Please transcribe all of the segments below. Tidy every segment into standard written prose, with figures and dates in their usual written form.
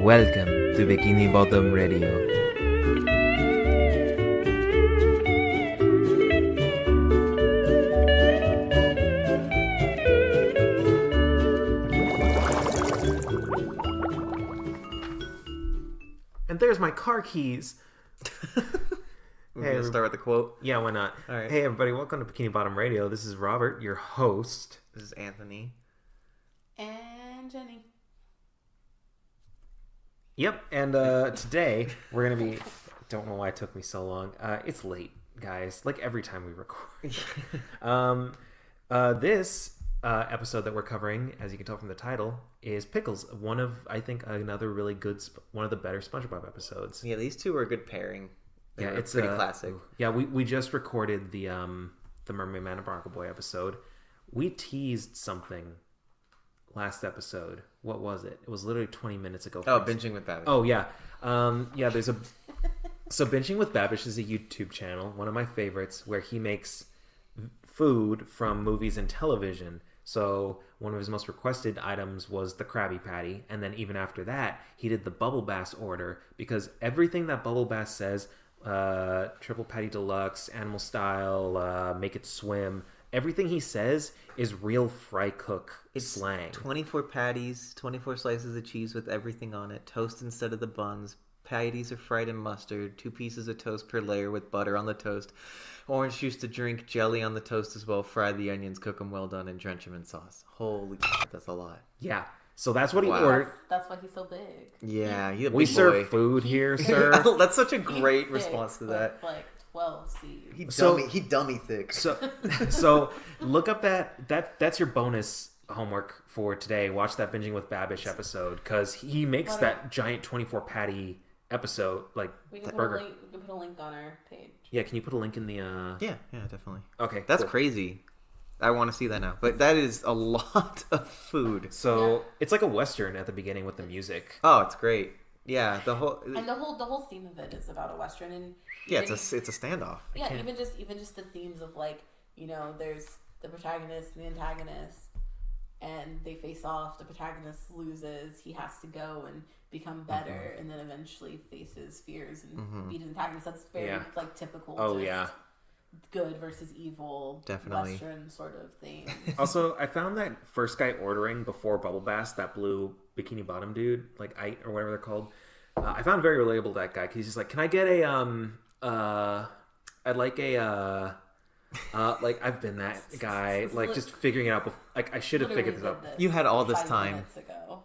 Welcome to Bikini Bottom Radio. And there's my car keys. We're going to start with the quote? Yeah, why not? All right. Hey, everybody, welcome to Bikini Bottom Radio. This is Robert, your host. This is Anthony. And Jenny. Yep, and today we're going to be... Don't know why it took me so long. It's late, guys, like every time we record. This episode that we're covering, as you can tell from the title, is Pickles. One of, I think, another really good, one of the better SpongeBob episodes. Yeah, these two are a good pairing. Yeah, it's pretty classic. Yeah, we just recorded the Mermaid Man and Bronco Boy episode. We teased something last episode. What was it? It was literally 20 minutes ago. Binging with Babish. Oh yeah, yeah. There's a so Binging with Babish is a YouTube channel, one of my favorites, where he makes food from movies and television. So one of his most requested items was the Krabby Patty, and then even after that, he did the Bubble Bass order because everything that Bubble Bass says. Triple patty deluxe, animal style, make it swim. Everything he says is real fry cook slang. 24 patties, 24 slices of cheese with everything on it, toast instead of the buns. Patties are fried in mustard, 2 pieces of toast per layer with butter on the toast. Orange juice to drink, jelly on the toast as well. Fry the onions, cook them well done, and drench them in sauce. Holy crap, that's a lot. Yeah. So that's what he ordered. That's why he's so big. Yeah, he's a big We serve boy. food here, sir. That's such a great response to that. Like 12 C's. He dummy thick. So look up that's your bonus homework for today. Watch that Binging with Babish episode because he makes that giant 24 patty episode we can burger. We can put a link on our page. Yeah, can you put a link in the? Yeah, definitely. Okay, that's cool. Crazy. I want to see that now. But that is a lot of food. So it's like a Western at the beginning with the music. Oh, it's great. Yeah, the whole theme of it is about a Western, and yeah, it's a standoff. Yeah, even just the themes of there's the protagonist and the antagonist, and they face off. The protagonist loses. He has to go and become better, and then eventually faces fears and beat his antagonist. That's very typical. Oh yeah. Good versus evil, definitely Western sort of thing. Also, I found that first guy ordering before Bubble Bass, that blue bikini bottom dude, or whatever they're called. I found very relatable that guy because he's just like, "Can I get a I'd like a I've been that guy, just figuring it out. I should have figured this out. You had all this 5 time. minutes ago.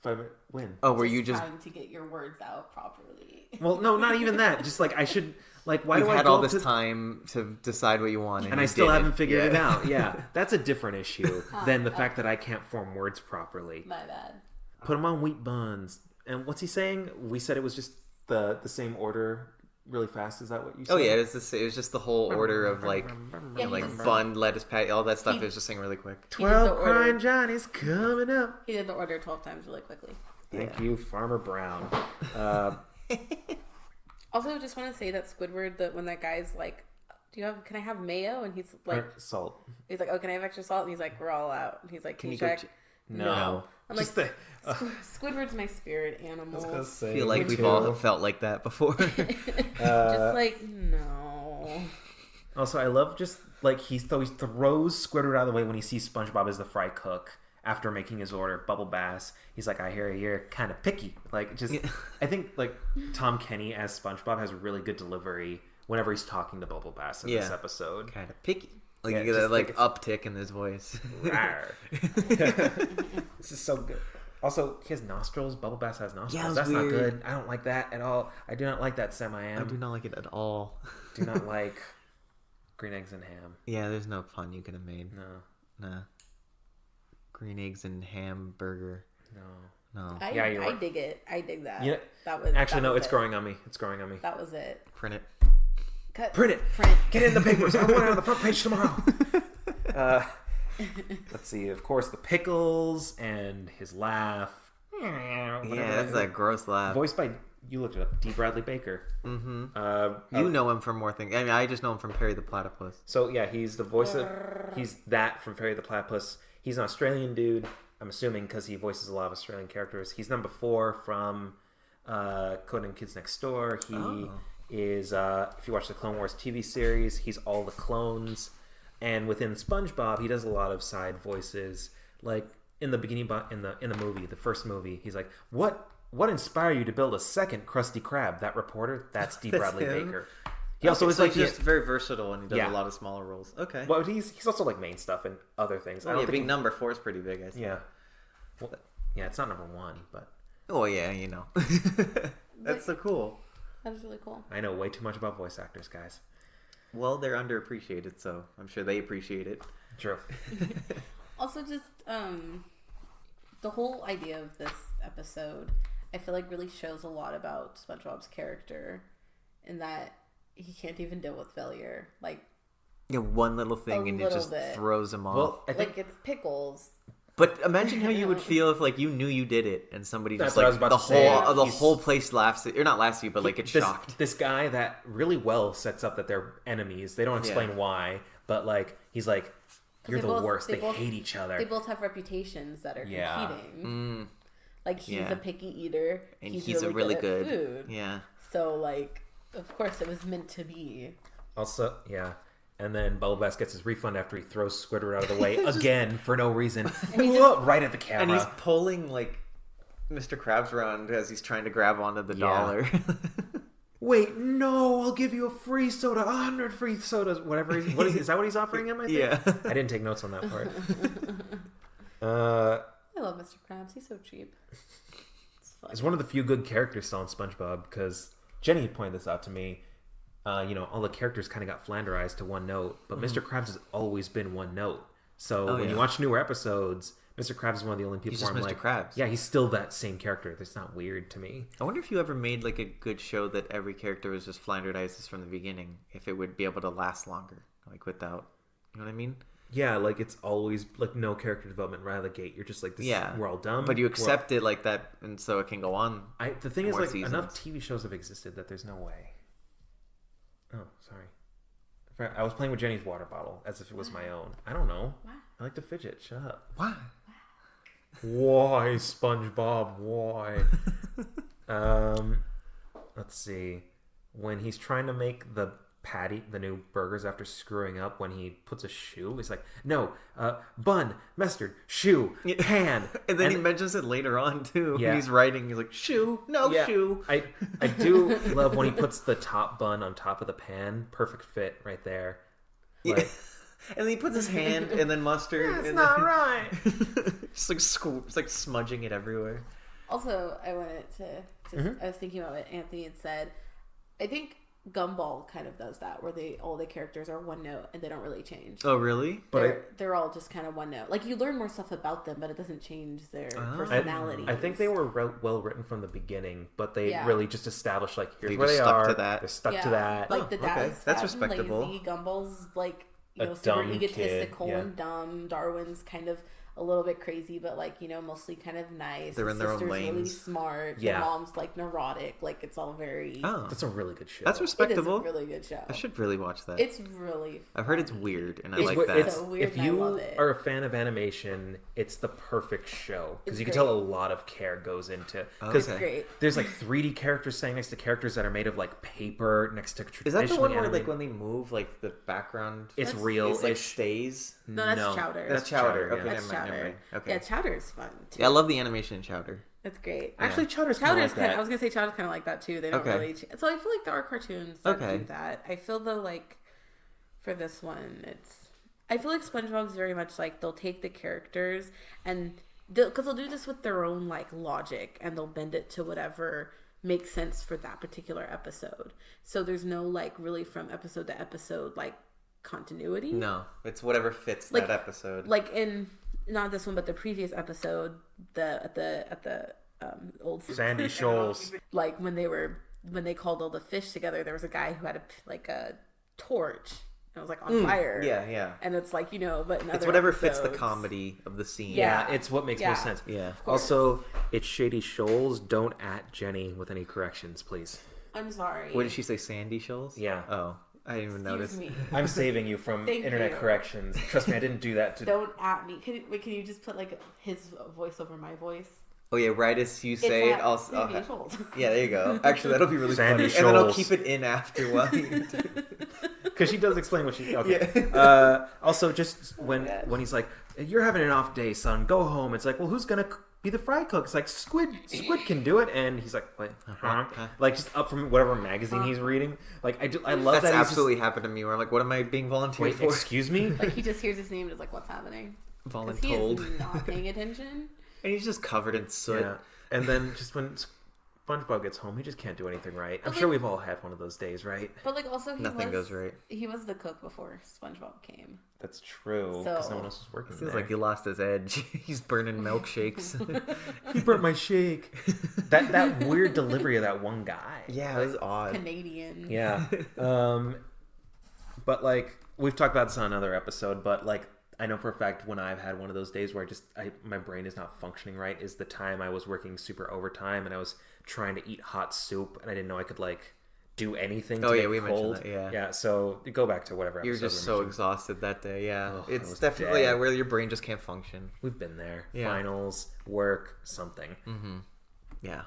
5 minutes when? Oh, were you just trying to get your words out properly? Well, no, not even that. Just I should. Why You've do I had go all this time to decide what you want, and I still haven't figured it out. Yeah, that's a different issue than the fact that I can't form words properly. My bad. Put them on wheat buns. And what's he saying? We said it was just the same order, really fast. Is that what you said? Oh yeah, it was just the whole order of bun, lettuce, patty, all that stuff. Is just saying really quick. 12 crying Johnny's coming up. He did the order 12 times really quickly. Thank you, Farmer Brown. Also, just want to say that Squidward, when that guy's like, can I have mayo? And he's like, salt. He's like, oh, can I have extra salt? And he's like, we're all out. And he's like, can you check? No. I'm just like, Squidward's my spirit animal. I feel like we've all felt like that before. No. Also, I love just, he throws Squidward out of the way when he sees SpongeBob as the fry cook. After making his order, Bubble Bass, he's like, I hear you're kind of picky. I think, Tom Kenny as SpongeBob has a really good delivery whenever he's talking to Bubble Bass in this episode. Kind of picky. You get that, uptick in his voice. This is so good. Also, he has nostrils. Bubble Bass has nostrils. Yeah, that's weird. not good. I don't like that at all. I do not like that Sam-I-Am. I do not like it at all. Do not like green eggs and ham. Yeah, there's no pun you could have made. No. Nah. Green eggs and hamburger. No. I dig it. I dig that. Yeah. It's growing on me. It's growing on me. That was it. Print it. Print it. Get it in the papers. I want it on the front page tomorrow. Let's see. Of course, the Pickles and his laugh. Yeah, that's that gross laugh. Voiced by, you looked it up, D. Bradley Baker. Mm-hmm. You know him from more things. I mean, I just know him from Perry the Platypus. So yeah, he's the voice of. He's that from Perry the Platypus. He's an Australian dude. I'm assuming because he voices a lot of Australian characters. He's number 4 from Codename Kids Next Door. He is, if you watch the Clone Wars TV series, he's all the clones. And within SpongeBob, he does a lot of side voices. Like in the beginning, in the movie, the first movie, he's like, "What inspired you to build a second Krusty Krab?" That reporter, that's D. Bradley him? Baker. He also is like just very versatile, and he does a lot of smaller roles. Okay. Well, he's also like main stuff and other things. I don't think being number 4 is pretty big, I think. Yeah. Well, yeah, it's not number 1, but. Oh yeah, you know. That's so cool. That was really cool. I know way too much about voice actors, guys. Well, they're underappreciated, so I'm sure they appreciate it. True. Also, just the whole idea of this episode, I feel like really shows a lot about SpongeBob's character, in that he can't even deal with failure. Like, yeah, one little thing and it just throws him off. Well, I think like it's Pickles. But imagine how you would feel if like you knew you did it and somebody just That's what I like was about to say. the whole place laughs at, or not laughs at you, but like it's shocked. This guy that really well sets up that they're enemies. They don't explain why, but like he's like, "You're the worst." They hate each other. They both have reputations that are competing. Like he's a picky eater, and he's really good at food. Yeah. So like, of course, it was meant to be. Also, yeah. And then Bubble Bass gets his refund after he throws Squidward out of the way again for no reason. Right at the camera. And he's pulling like Mr. Krabs around as he's trying to grab onto the dollar. Wait, no, I'll give you a free soda, 100 free sodas, whatever. Is that what he's offering him, I think? Yeah. I didn't take notes on that part. I love Mr. Krabs. He's so cheap. It's one of the few good characters still in SpongeBob, because Jenny pointed this out to me. All the characters kind of got flanderized to one note, but Mr. Krabs has always been one note. So when you watch newer episodes, Mr. Krabs is one of the only people where I'm Mr. like, Krabs. Yeah, he's still that same character. That's not weird to me. I wonder if you ever made like a good show that every character was just flanderized from the beginning, if it would be able to last longer, like without, you know what I mean? Yeah, like it's always like no character development right out of the gate. You're just like, we're all dumb. But you accept it like that, and so it can go on. The thing is, like, seasons. enough TV shows have existed that there's no way. Oh, sorry. I was playing with Jenny's water bottle as if it was my own. I don't know. Wow. I like to fidget. Shut up. Why? Why, SpongeBob? Why? Let's see. When he's trying to make the new burgers after screwing up, when he puts a shoe, he's like, no, bun, mustard, shoe, pan. And then he mentions it later on too. Yeah. When he's writing, he's like, shoe, shoe. I do love when he puts the top bun on top of the pan. Perfect fit right there. Like, yeah. And then he puts his hand and then mustard. That's and not then... right. Just like it's like smudging it everywhere. Also, I wanted to I was thinking about what Anthony had said. I think Gumball kind of does that, where all the characters are one note and they don't really change. Oh, really? They're all just kind of one note. Like, you learn more stuff about them, but it doesn't change their personality. I think they were well written from the beginning, but they really just established, like, here's they where they stuck are. to that. They're stuck to that. Like, the dad's that's fat and respectable. lazy. Gumball's like, A super dumb egotistical kid, and dumb. Darwin's kind of a little bit crazy, but like, mostly kind of nice. They're in their own sister's lanes. really smart. Yeah. The mom's like neurotic. Like, it's all very. Oh, That's a really good show. that's respectable. It is a really good show. I should really watch that. It's really. I've heard it's weird, and I It's like weird. that. It's so weird, If and I you love it. are a fan of animation, it's the perfect show, because It's you can great. tell a lot of care goes into. Because Okay. Great. there's like 3D characters standing next to characters that are made of like paper next to Is traditionally that the one where animated. like when they move, like the background It's That's- real. it's like stays? No, that's Chowder. That's Chowder. Okay, yeah. That's never mind, never Chowder. mind. Okay. Yeah, Chowder's fun too. Yeah, I love the animation in Chowder. It's great. Actually, Chowder's kind of like that. I was gonna say Chowder's kind of like that too. They don't Okay. really. So I feel like there are cartoons that Okay. do that. I feel though, like for this one, I feel like SpongeBob's very much like they'll take the characters and because they'll do this with their own like logic and they'll bend it to whatever makes sense for that particular episode. So there's no like really from episode to episode like continuity. No, it's whatever fits Like- that episode. Like in not this one, but the previous episode, at the old Sandy Shoals. like when they called all the fish together, there was a guy who had a torch and it was like on fire. Yeah. And it's like, but in It's other whatever fits the episodes- comedy of the scene. Yeah. It's what makes Yeah. most sense. Yeah. Also, it's Shady Shoals. Don't at Jenny with any corrections, please. I'm sorry. What did she say? Sandy Shoals? Yeah. Oh. I didn't even notice. Me. I'm saving you from Thank internet you. corrections. Trust me, I didn't do that to. Don't at me. Can you just put like his voice over my voice? Oh yeah, right as you say it, I'll Sandy Schultz. yeah, there you go. Actually, that'll be really Sandy funny, and then I'll Schultz. keep it in after while you. Because she does explain what she. Okay. Yeah. Also, just when he's like, "You're having an off day, son. Go home." It's like, well, who's gonna be the fry cook? It's like Squid can do it, and he's like, "Wait, huh?" Like just up from whatever magazine he's reading. Like I love That's that. absolutely happened to me. Where I'm like, what am I being volunteered Wait, for? excuse me. Like he just hears his name and is like, "What's happening?" Because he Voluntold. is not paying attention. And he's just covered in soot. Yeah. And then just when SpongeBob gets home, he just can't do anything right. I'm But, sure like- we've all had one of those days, right? But like also Nothing goes right. He was the cook before SpongeBob came. That's true. Because So- no one else was working Feels there. like he lost his edge. He's burning milkshakes. He burnt my shake. that weird delivery of that one guy. Yeah, it was odd. Canadian. Yeah. But like we've talked about this on another episode, but like I know for a fact when I've had one of those days where my brain is not functioning right is the time I was working super overtime and I was trying to eat hot soup and I didn't know I could like do anything to Oh, make yeah, we it mentioned cold. that, yeah. Yeah, so you go back to whatever episode You're just we so mentioned. exhausted that day. Yeah, Ugh, I it's was definitely dead. where your brain just can't function. We've been there. Yeah. Finals, work, something. Yeah,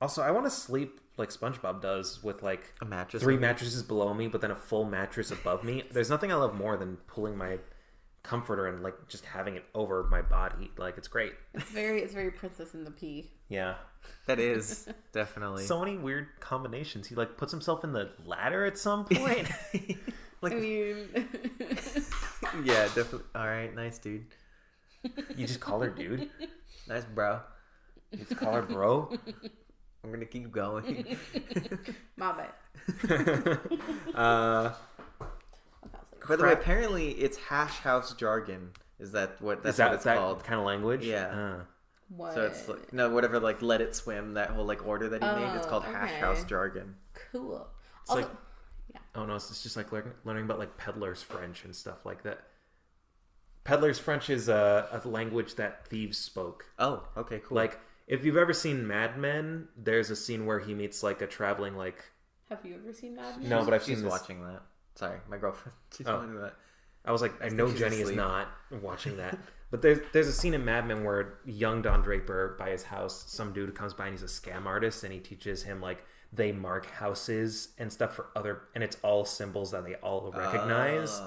Also, I want to sleep like SpongeBob does with like a mattress. 3 mattresses below me, but then a full mattress above me. There's nothing I love more than pulling my comforter and like just having it over my body. Like it's great. It's very Princess and the Pea. Yeah. That is definitely. So many weird combinations. He like puts himself in the ladder at some point. like, I mean, yeah, definitely. All right, nice dude. You just call her dude. Nice bro. You just call her bro. I'm gonna keep going. my bad. uh, By the way, apparently it's hash house jargon. Is that what? That's is that what it's that called. kind of language? Yeah. What? So it's like, no, whatever, like let it swim. That whole like order that he made. It's called hash okay. house jargon. Cool. It's Also, like, oh no, it's just like learning about like peddler's French and stuff like that. Peddler's French is a language that thieves spoke. Oh, okay, cool. Like if you've ever seen Mad Men, there's a scene where he meets like a traveling like. have you ever seen Mad Men? No, but I've she's seen this. watching that. Sorry, my girlfriend. She's Oh. watching that. I was like, I know she's Jenny is asleep. not watching that. But there's a scene in Mad Men where young Don Draper by his house, some dude comes by and he's a scam artist and he teaches him like they mark houses and stuff for other, and it's all symbols that they all recognize.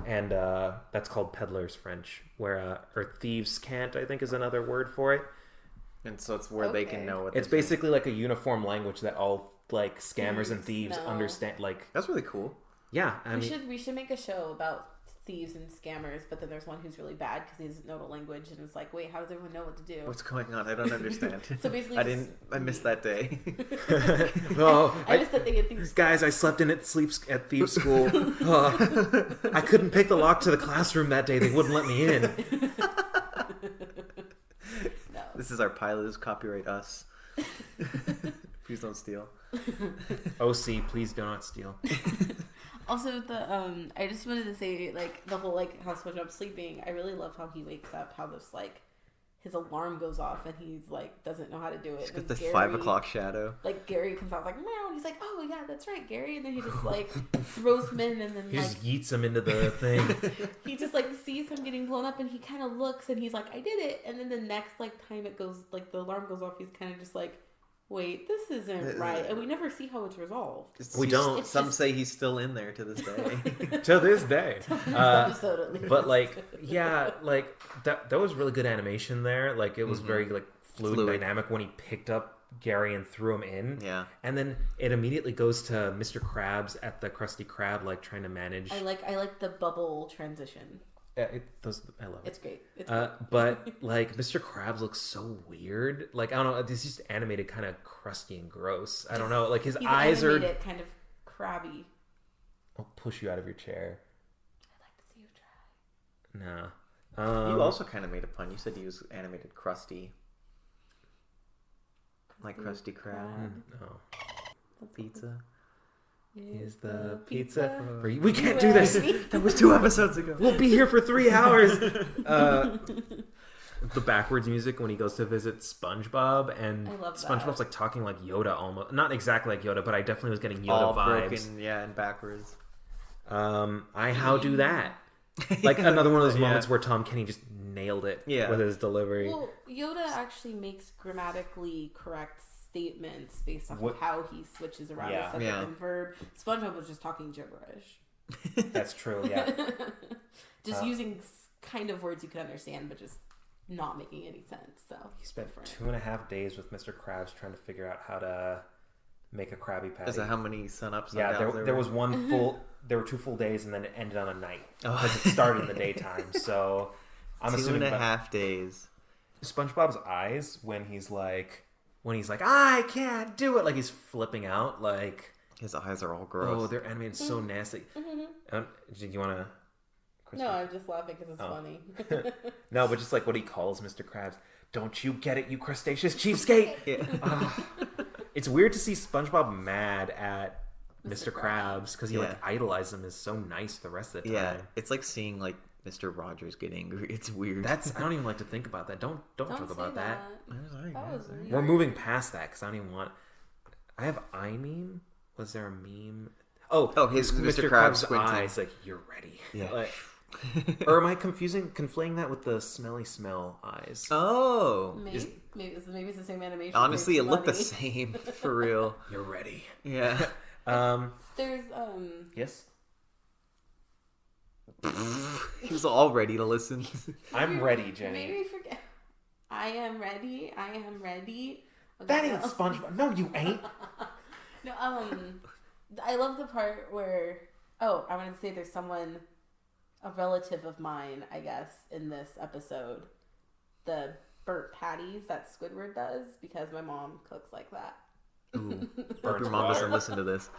And that's called peddler's French, where or thieves' cant, I think, is another word for it. And so it's where they can Okay. know what It's they're saying. basically like a uniform language that all like scammers and thieves No. understand. Like, That's really cool. yeah, I mean, We should make a show about thieves and scammers, but then there's one who's really bad because he doesn't know the language, and it's like, wait, how does everyone know what to do? What's going on? I don't understand. So basically, I missed that day. oh, I just think it thinks guys, I slept in at thieves school. I couldn't pick the lock to the classroom that day. They wouldn't let me in. no. This is our pilot. This is copyright us. Please don't steal. OC, please do not steal. Also, I just wanted to say, like, the whole, like, how SpongeBob's sleeping, I really love how he wakes up, how this, like, his alarm goes off, and he's, like, doesn't know how to do it. Just And got the Gary- 5 o'clock shadow. Like, Gary comes out, like, meow, and he's like, oh, yeah, that's right, Gary, and then he just, like, throws him in, and then, He like, just yeets him into the thing. he just, like, sees him getting blown up, and he kind of looks, and he's like, I did it, and then the next, like, time it goes, like, the alarm goes off, he's kind of just like, wait, this isn't right, and we never see how it's resolved. We don't. It's Some just- say he's still in there to this day. To this day. This episode, at least. But like, yeah, like that was really good animation there. Like it was very like fluid, Fluid. dynamic when he picked up Gary and threw him in. Yeah. And then it immediately goes to Mr. Krabs at the Krusty Krab, like trying to manage. I like the bubble transition. I love it. It's great. It's great. But like Mr. Krabs looks so weird. Like I don't know, this is just animated kind of crusty and gross. I don't know. Like his He's eyes are. animated kind of crabby. I'll push you out of your chair. I'd like to see you try. No. You also kind of made a pun. You said he was animated crusty. Like Krusty Krab. No. Pizza. Is the pizza for you? We can't do this. That was 2 episodes ago. We'll be here for 3 hours. the backwards music when he goes to visit SpongeBob, and I love SpongeBob's that. like talking like Yoda almost, not exactly like Yoda, but I definitely was getting Yoda All vibes. broken, yeah, and backwards. I how do that? Like another one of those Yeah. moments where Tom Kenny just nailed it Yeah. with his delivery. Well, Yoda actually makes grammatically correct statements based off What- of how he switches around Yeah. a subject Yeah. and verb. SpongeBob was just talking gibberish. That's true. Yeah. Just using kind of words you could understand, but just not making any sense. So He spent different. 2.5 days with Mr. Krabs trying to figure out how to make a Krabby Patty. Is that how many sun-ups? Yeah, sun-downs there were? was one full. There were 2 full days, and then it ended on a night Oh. because it started in the daytime. So I'm Two assuming and a about- half days. SpongeBob's eyes when he's like I can't do it, like he's flipping out, like His eyes are all gross. oh they're animated so nasty. Do you want to? No, I'm just laughing because it's Oh. funny. No, but just like what he calls Mr. Krabs. Don't you get it, you crustaceous cheapskate? Yeah. It's weird to see SpongeBob mad at Mr. Mr. Krabs because he Yeah. like idolizes him, is so nice the rest of the time. Yeah, it's like seeing like Mr. Rogers get angry. It's weird. That's I don't even like to think about that. Don't Don't talk say about that. Sorry, That was weird. We're moving past that because I don't even want. I have iMeme. Was there a meme? Oh, his Mr. Krabs Krabs' squinting. eyes. Like you're ready. Yeah. Like, or am I conflating that with the smelly smell eyes? Oh, Maybe it's the same animation. honestly, it It's looked the funny. same for real. You're ready. Yeah. There's Yes. He's all ready to listen. I'm ready, Made Jenny. me forget. I am ready. I am ready. Okay, That ain't so- SpongeBob. No, you ain't. No, I love the part where. Oh, I wanted to say there's someone, a relative of mine, I guess, in this episode. The burnt patties that Squidward does because my mom cooks like that. Ooh. Hope Burnt your mom doesn't water. listen to this.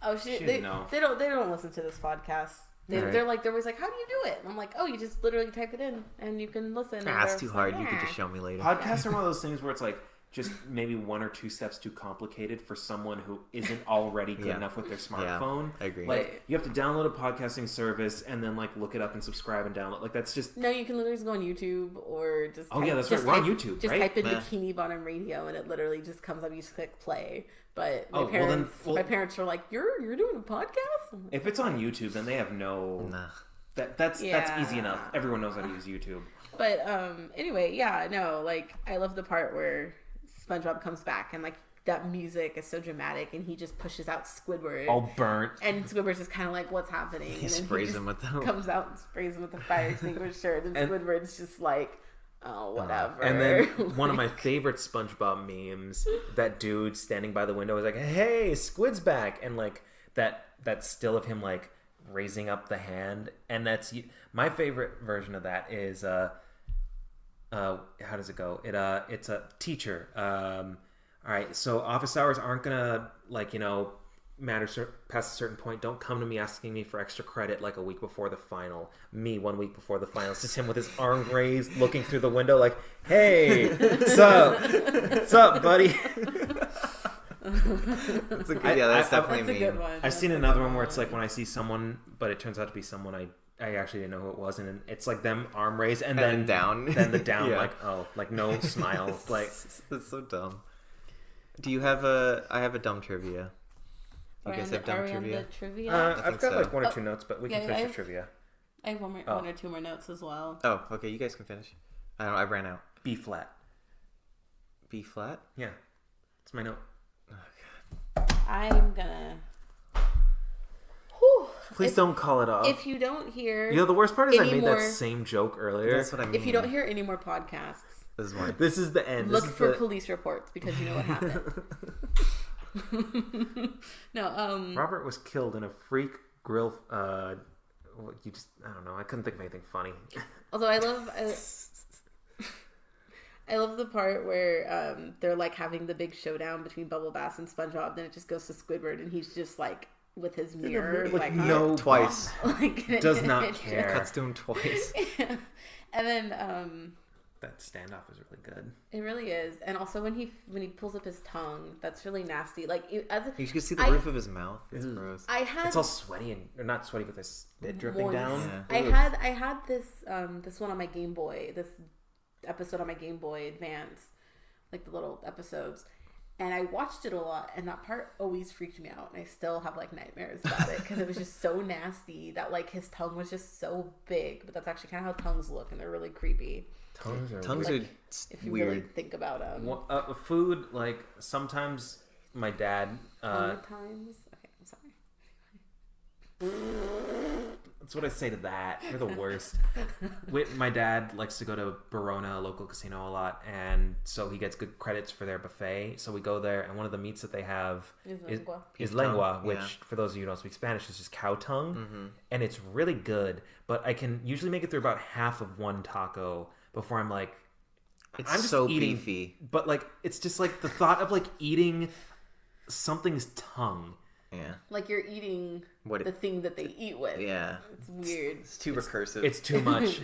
Oh, She they didn't know. they don't listen to this podcast. Alright. They're always like, how do you do it? And I'm like, oh, you just literally type it in and you can listen. And Ah, it's they're too just hard. like, You could just "Ah." show me later. Podcasts are one of those things where it's like just maybe 1 or 2 steps too complicated for someone who isn't already good Yeah. enough with their smartphone. I agree. Like you have to download a podcasting service and then like look it up and subscribe and download. Like that's just No, you can literally just go on YouTube or just. Oh, yeah, that's just right. We're on type- YouTube, Just right? type in Yeah. Bikini Bottom Radio and it literally just comes up. You just click play. But my Oh, well then- parents, my parents were like, "You're doing a podcast?" I'm like, if it's on YouTube, then they have no. Nah. That's Yeah. easy enough. Everyone knows how to use YouTube. But anyway, yeah, no, like I love the part where SpongeBob comes back and like that music is so dramatic and he just pushes out Squidward. All burnt. And Squidward's just kind of like, what's happening? He and then sprays just him with them. comes out and sprays him with the fire extinguisher. And And- Squidward's just like, oh, whatever. And then one of my favorite SpongeBob memes, that dude standing by the window is like, "Hey, Squid's back," and like that still of him like raising up the hand, and that's my favorite version of that is how does it go? It's a teacher. All right, so office hours aren't gonna matter past a certain point. Don't come to me asking me for extra credit like a week before the final. Me 1 week before the final. It's just him with his arm raised, looking through the window like, "Hey, what's up, buddy?" That's a good, yeah, that's definitely That's a me. good one. I've That's seen a another good one where it's like when I see someone, but it turns out to be someone I actually didn't know who it was, and it's like them arm raised and then down. then the down Yeah. like no smile like. That's so dumb. Do you have I have a dumb trivia. You guys have dumb Are we on trivia? the trivia? I I've think got so. like 1 or 2 notes, but we Yeah, can finish I the have- trivia. I have one or two more notes as well. Oh, okay. You guys can finish. I ran out. B flat. B flat. Yeah, it's my note. I'm gonna. Whew. Please don't call it off. If you don't hear, The worst part is I any made more- that same joke earlier. That's what I mean. if you don't hear any more podcasts, this is one. This is the end. look This is for the... police reports because you know what happened. No, Robert was killed in a freak grill. I don't know. I couldn't think of anything funny. although I love the part where they're like having the big showdown between Bubble Bass and SpongeBob. Then it just goes to Squidward, and he's just like with his mirror, like no Twice. like, does not it care. Cuts to him twice. just- and then That standoff is really good. it really is. And also when he pulls up his tongue, that's really nasty. Like You can see the I- roof of his mouth. It's Ew. gross. I had It's all sweaty and or not sweaty, but there's it dripping moist. down. Yeah. Ugh. I had this this one on my Game Boy, this episode on my Game Boy Advance, like the little episodes. And I watched it a lot, and that part always freaked me out. And I still have like nightmares about it because it was just so nasty that like his tongue was just so big. But that's actually kind of how tongues look, and they're really creepy. Tongues are Tongues weird. are If you weird. really think about them. Food, like sometimes my dad. Sometimes. Okay, I'm sorry. That's what I say to that. You're the worst. My dad likes to go to Barona, a local casino, a lot, and so he gets good credits for their buffet. So we go there, and one of the meats that they have is lengua, which, for those of you who don't speak Spanish, is just cow tongue, and it's really good. But I can usually make it through about half of one taco before I'm like, It's I'm just so eating, beefy. But like, it's just like the thought of like eating something's tongue. Yeah. Like you're eating the thing that they eat with. Yeah. It's weird. It's too recursive. It's too much.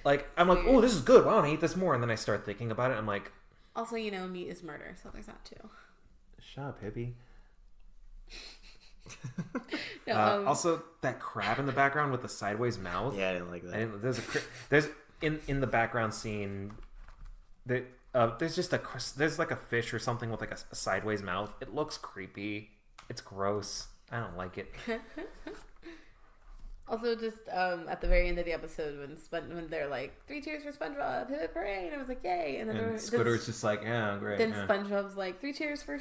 Like, I'm like, oh, this is good. Why don't I eat this more? And then I start thinking about it. I'm like... Also, you know, meat is murder, so there's that too. Shut up, hippie. No, also, that crab in the background with the sideways mouth. Yeah, I didn't like that. There's in the background scene... there's just there's like a fish or something with like a sideways mouth. It looks creepy. It's gross. I don't like it. Also, just at the very end of the episode when they're like 3 cheers for SpongeBob, hip hooray, and I was like yay, and then Scooter's just like, yeah, great. Then yeah. SpongeBob's like 3 cheers for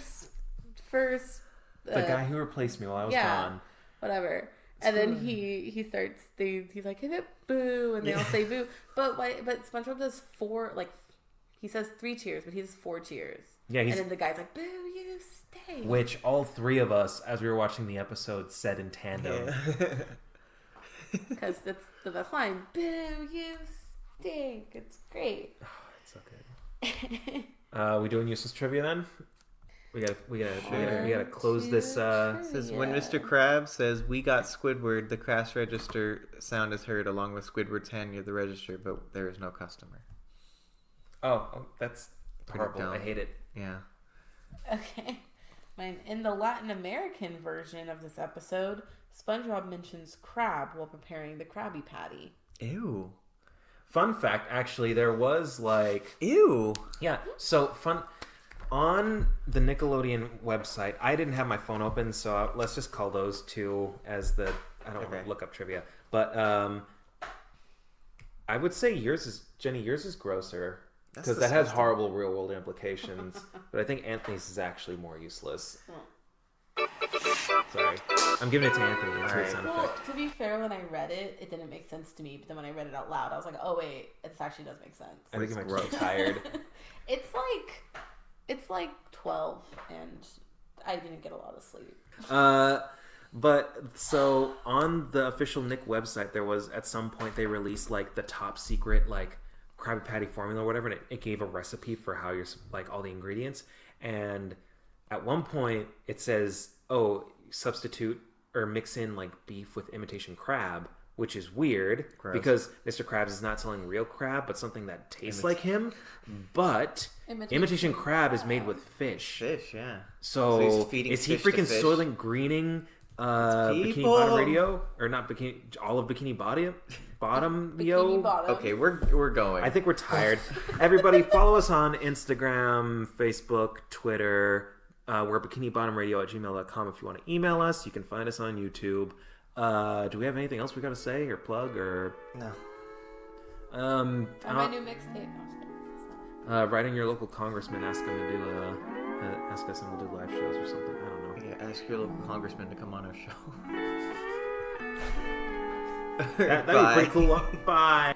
the guy who replaced me while I was gone. Whatever. And then he starts. He's like hip hip boo, and they all say boo. But SpongeBob does 4 like. He says 3 cheers, but he does 4 cheers. Yeah, and then the guy's like, "Boo, you stay." Which all 3 of us, as we were watching the episode, said in tandem. Because that's the best line. Boo, you stink. It's great. Oh, it's so good. We doing useless trivia then? We gotta close this. Says when Mr. Krabs says we got Squidward, the cash register sound is heard along with Squidward's hand near the register, but there is no customer. Oh, that's horrible. I hate it. Yeah. Okay. In the Latin American version of this episode, SpongeBob mentions crab while preparing the Krabby Patty. Ew. Fun fact, actually, there was like... Ew. Yeah, so fun... On the Nickelodeon website, I didn't have my phone open, so let's just call those 2 as the... I don't want to look up trivia. But I would say yours is grosser. Because that has horrible real-world implications. But I think Anthony's is actually more useless. Sorry. I'm giving it to Anthony. It's a sound effect. To be fair, when I read it, it didn't make sense to me. But then when I read it out loud, I was like, oh, wait, this actually does make sense. I think I'm actually tired. It's like 12, and I didn't get a lot of sleep. But so on the official Nick website, there was at some point they released like the top secret like Krabby Patty formula or whatever, and it gave a recipe for how you're like all the ingredients. And at one point it says, "Oh, substitute or mix in like beef with imitation crab," which is weird because Mr. Krabs is not selling real crab, but something that tastes like him. But imitation crab is made with fish. Fish, yeah. So is he freaking Soylent Greening Bikini Bottom Radio or not Bikini Olive Bikini Bottom? Bikini Bottom. Okay, we're going. I think we're tired. Everybody, follow us on Instagram, Facebook, Twitter. We're bikinibottomradio@gmail.com. If you want to email us, you can find us on YouTube. Do we have anything else we got to say or plug or no? My new mixtape. Writing your local congressman, ask him to do ask us and we'll do live shows or something. I don't know. Yeah, ask your local congressman to come on our show. That'd be pretty cool. Bye.